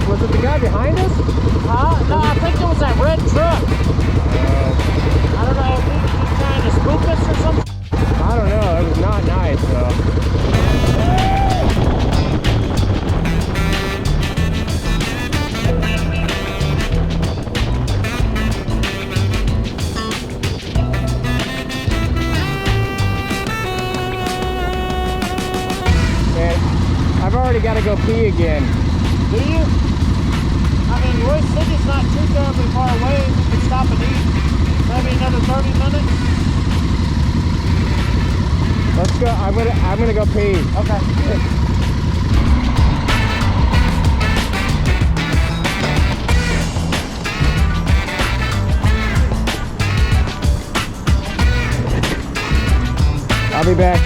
Was it the guy behind us? No, I think it was that red truck. I don't know if he was trying to spook us or something. I don't know. It was not nice, though. I've already got to go pee again. Do you? I mean, Royce City's not too terribly far away. We can stop and eat. Maybe another 30 minutes. Let's go. I'm gonna go pee. Okay. I'll be back.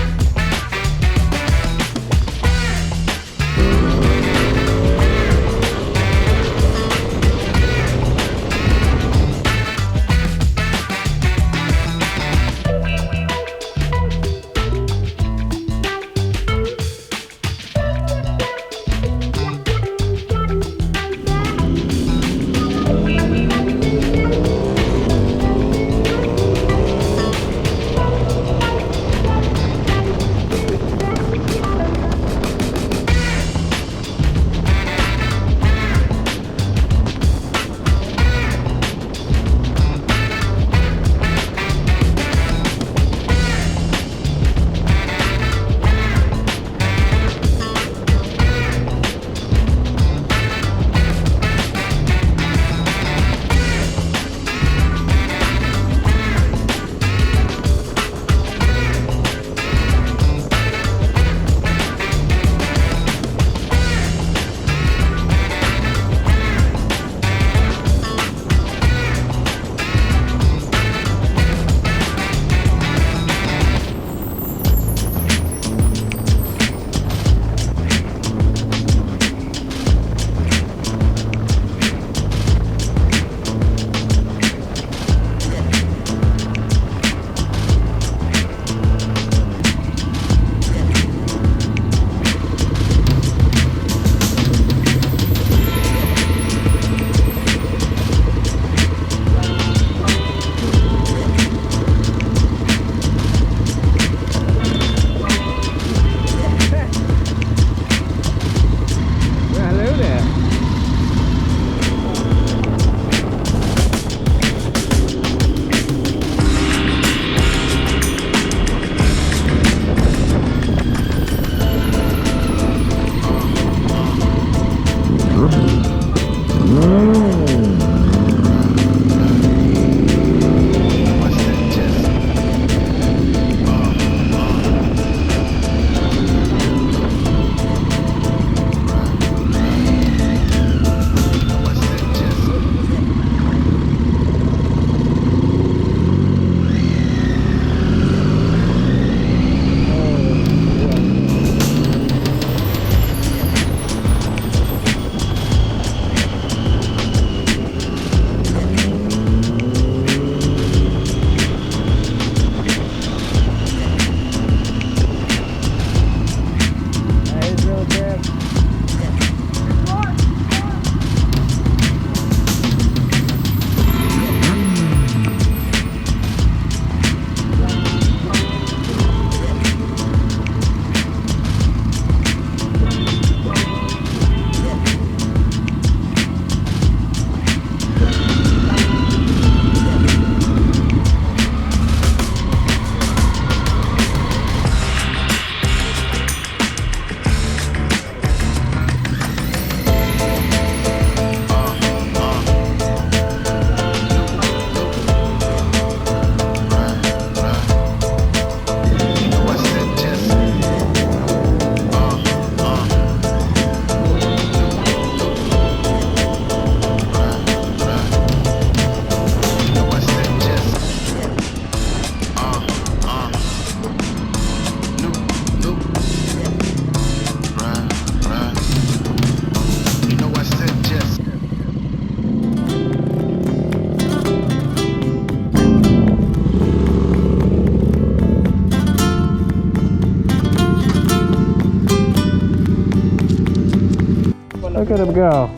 Look at him go.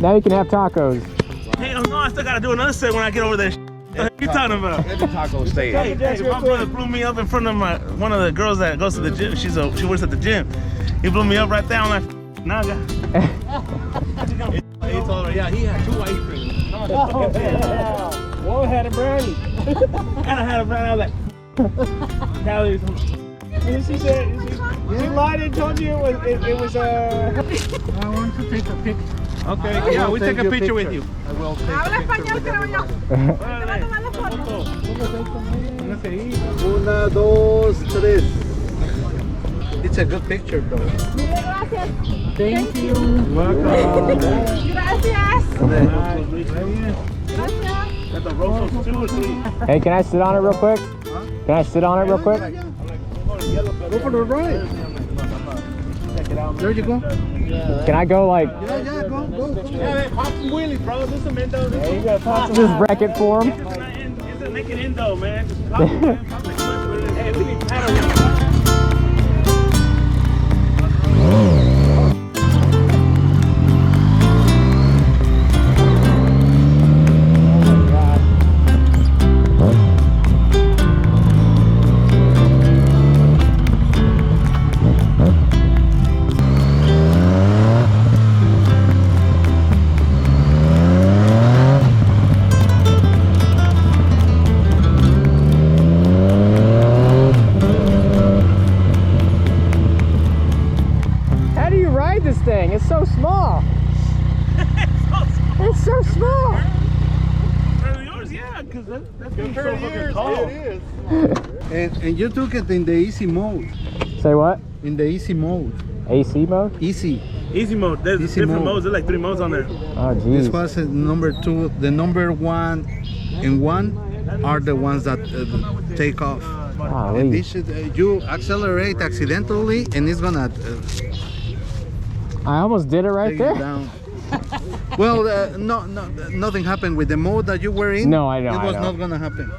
Now you can have tacos. Hell no, I still gotta do another set when I get over there. What you talking about? Every taco stand. Hey, my brother blew me up in front of one of the girls that goes to the gym. She works at the gym. He blew me up right there on that naga. He told her, yeah, he had 2 ice creams. One had a brownie. And I had a brownie. I was like, calories. And she said, she lied and told you it was I want to take a picture. Okay, yeah, we take a picture with you. I will take Habla a picture español, with creo yo. everyone. Te va a tomar la foto. Una, dos, tres. It's a good picture though. Mire, gracias. Thank you. Gracias. Gracias. Hey, can I sit on it real quick? Can I sit on it real quick? Go for the ride. There you go. Can I go like Yeah, go. Yeah, pop some wheelies, bro. Do some endo. just wreck it for him? It's a naked endo, man. Just pop it, man. Pop it. Hey, we can paddle. How do you ride this thing? It's so small. It's so small. Yours, yeah, because that's so fucking tall. And you took it in the easy mode. Say what? In the easy mode. AC mode? Easy. Easy mode. There's Easy different mode. modes. There's like 3 modes on there. Oh This geez. was number 2. The number 1 and 1 are the ones that take off. And Golly. this is, you accelerate accidentally and it's gonna I almost did it right take you there. down. Well, no, nothing happened with the mode that you were in. No, I know, It I was know. not gonna happen.